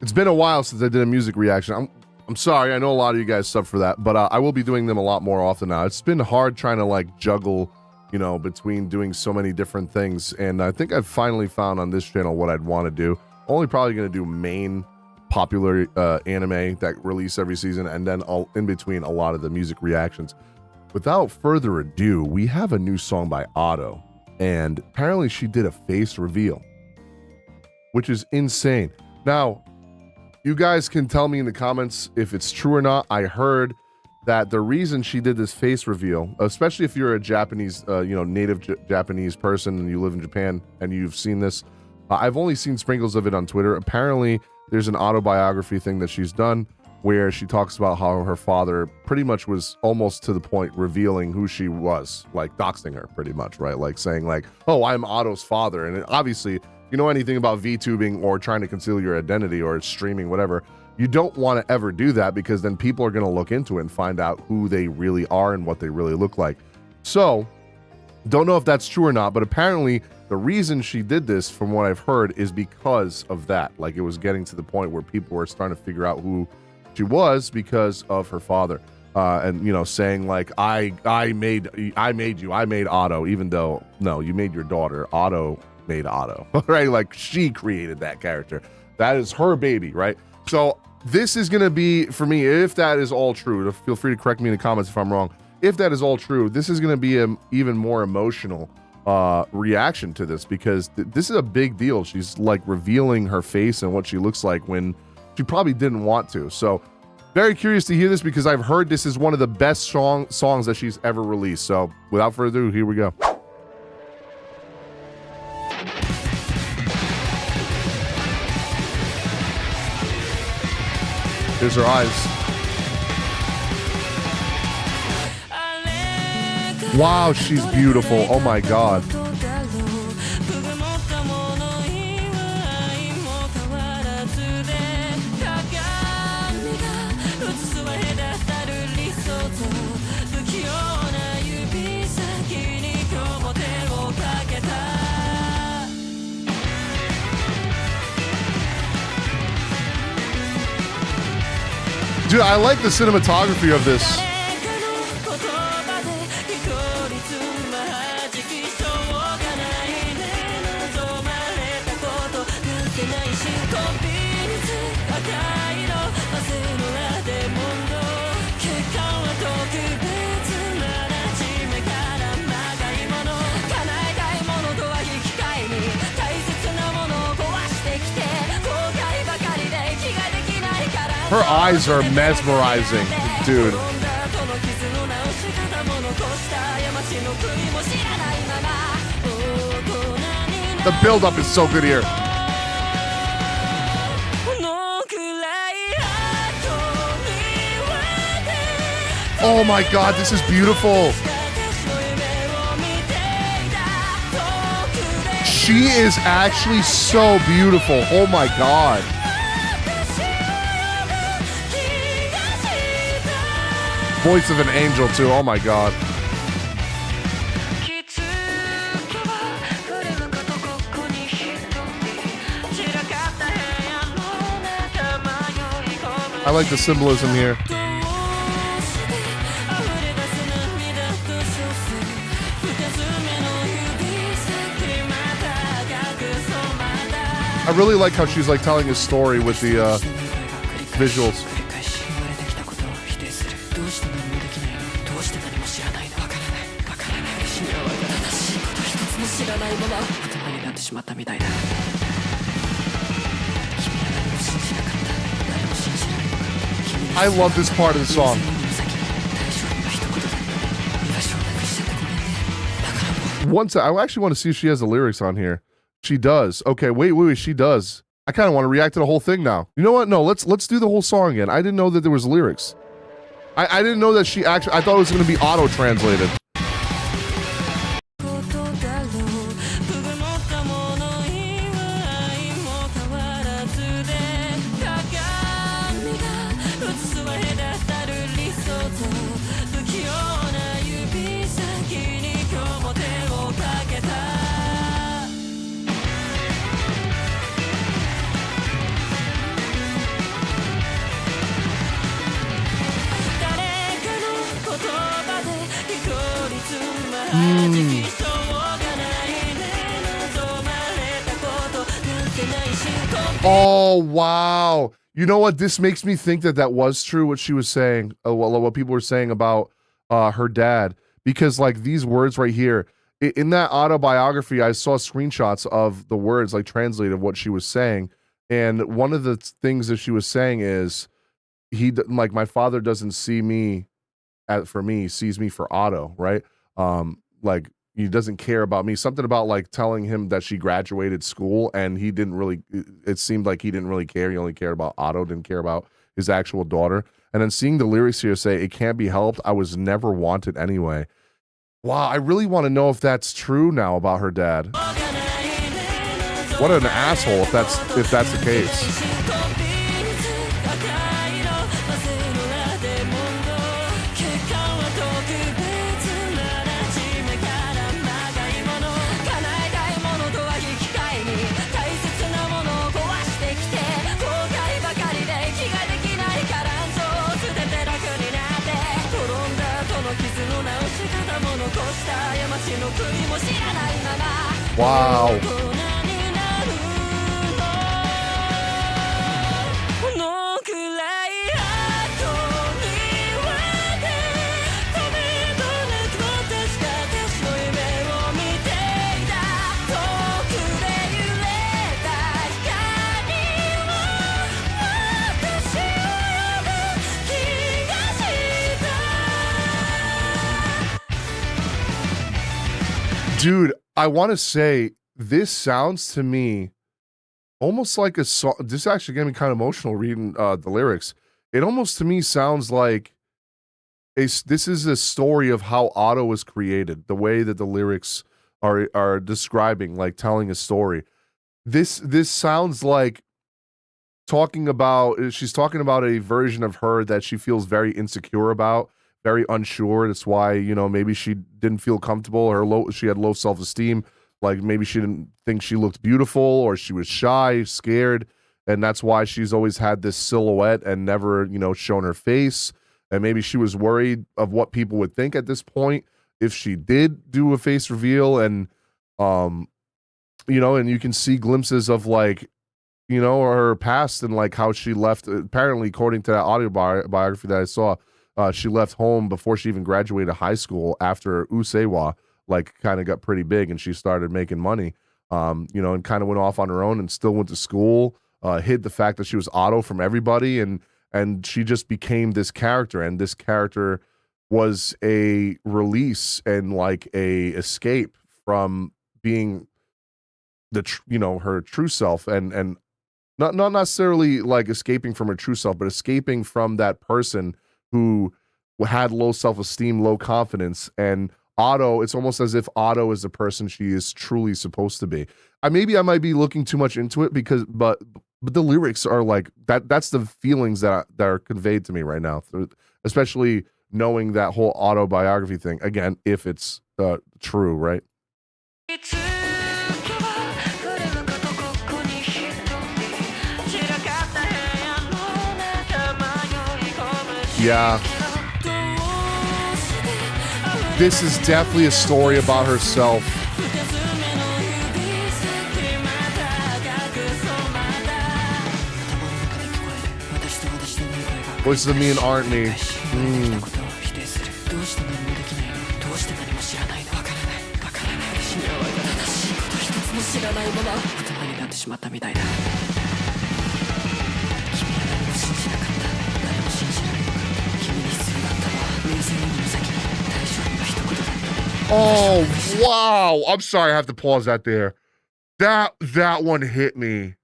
It's been a while since I did a music reaction. I'm sorry. I know a lot of you guys sub for that, but I will be doing them a lot more often now. It's been hard trying to like juggle, you know, between doing so many different things. And I think I've finally found on this channel what I'd want to do. Only probably going to do main popular anime that release every season, and then in between a lot of the music reactions. Without further ado, we have a new song by Otto, and apparently she did a face reveal, which is insane. Now, you guys can tell me in the comments if it's true or not. I heard that the reason she did this face reveal, especially if you're a Japanese, native Japanese person and you live in Japan and you've seen this, I've only seen sprinkles of it on Twitter. Apparently, there's an autobiography thing that she's done where she talks about how her father pretty much was almost to the point revealing who she was, like doxing her pretty much, right? Like saying like, oh, I'm Otto's father. And obviously, if you know anything about VTubing or trying to conceal your identity or streaming, whatever, you don't want to ever do that, because then people are going to look into it and find out who they really are and what they really look like. So don't know if that's true or not, but apparently the reason she did this, from what I've heard, is because of that. Like, it was getting to the point where people were starting to figure out who she was because of her father, and you know, saying like, I made you, I made Otto, even though no, you made your daughter. Otto made Otto, right? Like, she created that character. That is her baby, right? So this is gonna be, for me, if that is all true, feel free to correct me in the comments if I'm wrong. If that is all true, this is gonna be an even more emotional reaction to this, because this is a big deal. She's like revealing her face and what she looks like when she probably didn't want to. So very curious to hear this, because I've heard this is one of the best songs that she's ever released. So without further ado, here we go. Here's her eyes. Wow, she's beautiful. Oh my God. Dude, I like the cinematography of this. Her eyes are mesmerizing, dude. The build-up is so good here. Oh my God, this is beautiful. She is actually so beautiful. Oh my God. Voice of an angel too. Oh my God. I like the symbolism here. I really like how she's like telling his story with the visuals. I love this part of the song. I actually want to see if she has the lyrics on here. She does. Okay, wait, she does. I kind of want to react to the whole thing now. You know what? No, let's do the whole song again. I didn't know that there was lyrics. I didn't know that she actually, I thought it was going to be auto-translated. Oh, wow. You know what? This makes me think that that was true, what she was saying, what people were saying about her dad. Because, like, these words right here, in that autobiography, I saw screenshots of the words, like, translated of what she was saying. And one of the things that she was saying is, like, my father doesn't see me for me, he sees me for Otto, right? Like, he doesn't care about me. Something about, like, telling him that she graduated school, and he didn't really, it seemed like he didn't really care. He only cared about Otto, didn't care about his actual daughter. And then seeing the lyrics here say, it can't be helped, I was never wanted anyway. Wow, I really want to know if that's true now about her dad. What an asshole if that's the case. Wow. Dude, I want to say this sounds to me almost like a song. This actually got me kind of emotional reading the lyrics. It almost to me sounds like this is a story of how Otto was created. The way that the lyrics are describing, like telling a story. This sounds like she's talking about a version of her that she feels very insecure about, very unsure. That's why, you know, maybe she didn't feel comfortable, or she had low self-esteem. Like maybe she didn't think she looked beautiful, or she was shy, scared. And that's why she's always had this silhouette and never, you know, shown her face. And maybe she was worried of what people would think at this point if she did do a face reveal. And, you know, and you can see glimpses of, like, you know, her past and like how she left. Apparently, according to that audio biography that I saw, she left home before she even graduated high school after Usewa, like, kind of got pretty big and she started making money, you know, and kind of went off on her own and still went to school, hid the fact that she was Otto from everybody. And she just became this character, and this character was a release and like a escape from being you know, her true self, and not necessarily like escaping from her true self, but escaping from that person who had low self-esteem, low confidence. And Otto, it's almost as if Otto is the person she is truly supposed to be. Maybe I might be looking too much into it, but the lyrics are like that's the feelings that are conveyed to me right now, especially knowing that whole autobiography thing, again, if it's true, right? Yeah. This is definitely a story about herself. Voices of me and Artney. Oh, wow. I'm sorry, I have to pause that there. That one hit me.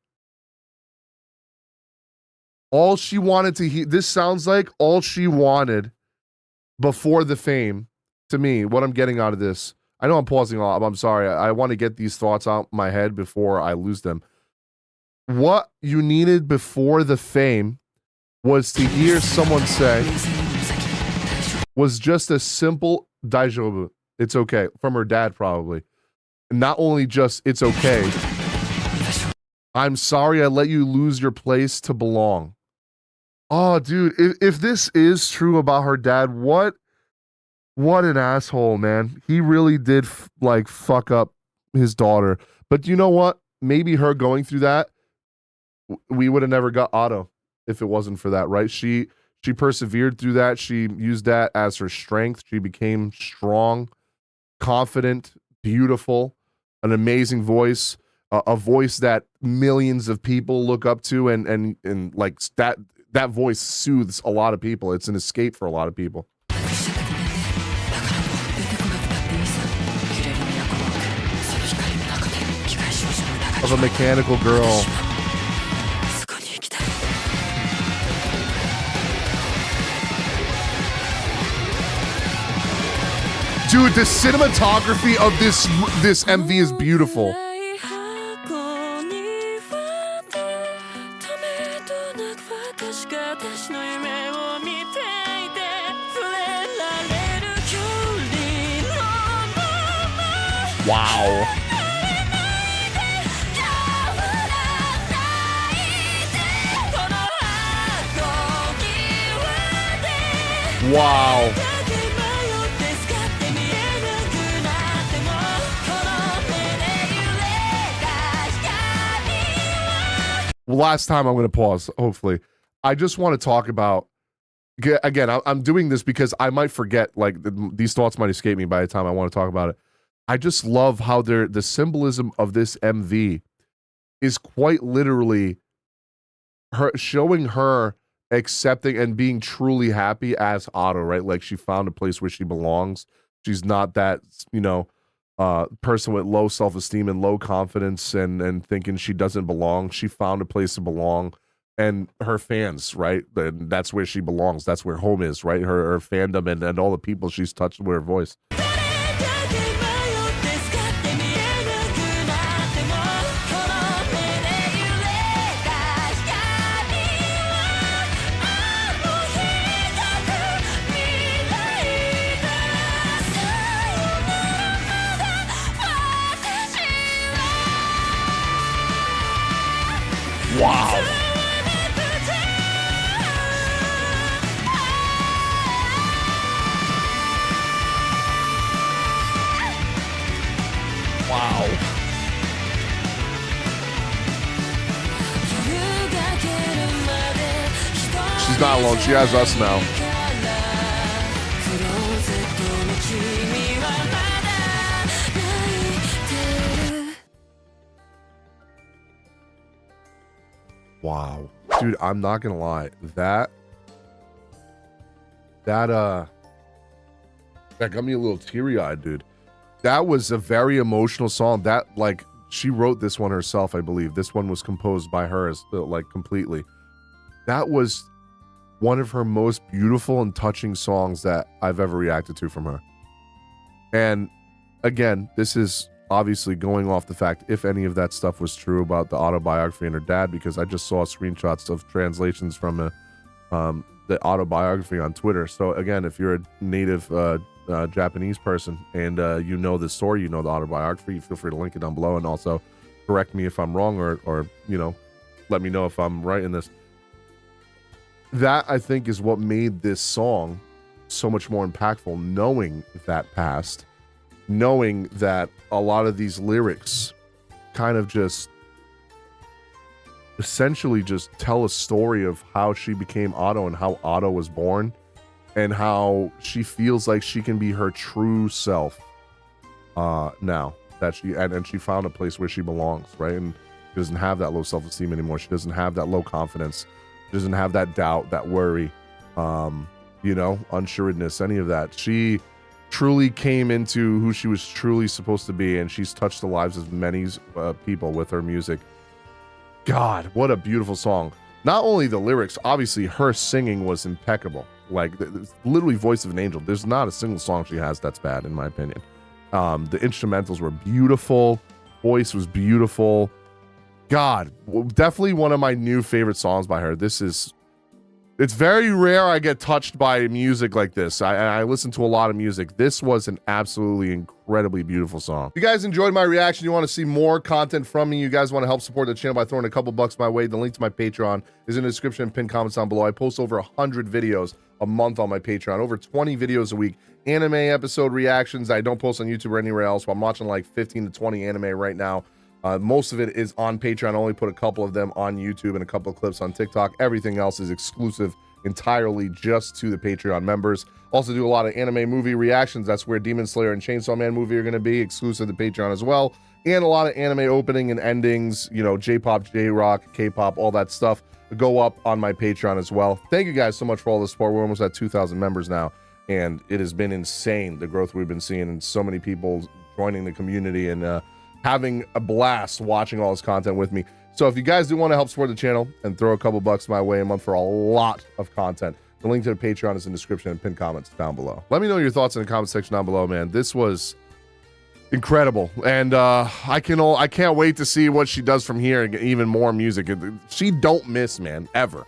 All she wanted to hear, this sounds like all she wanted before the fame, to me, what I'm getting out of this. I know I'm pausing a lot, I'm sorry. I want to get these thoughts out my head before I lose them. What you needed before the fame was to hear someone say, was just a simple daijoubu. It's okay. From her dad, probably. Not only just, it's okay. I'm sorry I let you lose your place to belong. Oh, dude, if this is true about her dad, what What an asshole, man. He really did like fuck up his daughter. But you know what? Maybe her going through that, we would have never got Otto if it wasn't for that, right? She persevered through that. She used that as her strength. She became strong, confident, beautiful, an amazing voice, a voice that millions of people look up to, and like that voice soothes a lot of people. It's an escape for a lot of people. Of a mechanical girl. Dude, the cinematography of this MV is beautiful. Wow. Wow. Last time I'm going to pause, hopefully. I just want to talk about, again, I'm doing this because I might forget, like, these thoughts might escape me by the time I want to talk about it. I just love how the symbolism of this MV is quite literally her showing her accepting and being truly happy as Otto, right? Like, she found a place where she belongs. She's not that, you know, person with low self-esteem and low confidence and thinking she doesn't belong. She found a place to belong, and her fans, right? That's where she belongs. That's where home is, right? Her fandom and all the people she's touched with her voice. Wow. Wow. She's not alone. She has us now. Wow. Dude, I'm not gonna lie. That got me a little teary-eyed, dude. That was a very emotional song. That, like, she wrote this one herself, I believe. This one was composed by her, like, completely. That was one of her most beautiful and touching songs that I've ever reacted to from her. And again, this is obviously going off the fact if any of that stuff was true about the autobiography and her dad, because I just saw screenshots of translations from the autobiography on Twitter. So again, if you're a native Japanese person and you know the story, you know the autobiography, feel free to link it down below, and also correct me if I'm wrong, or you know, let me know if I'm right in this. That, I think, is what made this song so much more impactful, knowing that past, knowing that a lot of these lyrics kind of just essentially just tell a story of how she became Otto and how Otto was born and how she feels like she can be her true self now that she found a place where she belongs, right? And she doesn't have that low self-esteem anymore. She doesn't have that low confidence. She doesn't have that doubt, that worry, you know, unsureness, any of that. She truly came into who she was truly supposed to be, and she's touched the lives of many people with her music. God, what a beautiful song. Not only the lyrics, obviously her singing was impeccable. Like, literally voice of an angel. There's not a single song she has that's bad, in my opinion. The instrumentals were beautiful. Voice was beautiful. God, definitely one of my new favorite songs by her. It's very rare I get touched by music like this. I listen to a lot of music. This was an absolutely incredibly beautiful song. If you guys enjoyed my reaction, you want to see more content from me, you guys want to help support the channel by throwing a couple bucks my way, the link to my Patreon is in the description and pinned comments down below. I post over 100 videos a month on my Patreon. Over 20 videos a week. Anime episode reactions I don't post on YouTube or anywhere else. I'm watching like 15 to 20 anime right now. Most of it is on Patreon. I only put a couple of them on YouTube and a couple of clips on TikTok. Everything else is exclusive entirely just to the Patreon members. Also do a lot of anime movie reactions. That's where Demon Slayer and Chainsaw Man movie are going to be exclusive to Patreon as well. And a lot of anime opening and endings, you know, J-pop, J-rock, K-pop, all that stuff go up on my Patreon as well. Thank you guys so much for all the support. We're almost at 2,000 members now, and it has been insane, the growth we've been seeing, and so many people joining the community and having a blast watching all this content with me. So if you guys do want to help support the channel and throw a couple bucks my way a month for a lot of content, the link to the Patreon is in the description and pinned comments down below. Let me know your thoughts in the comment section down below, man. This was incredible, and I can't wait to see what she does from here and get even more music. She don't miss, man, ever.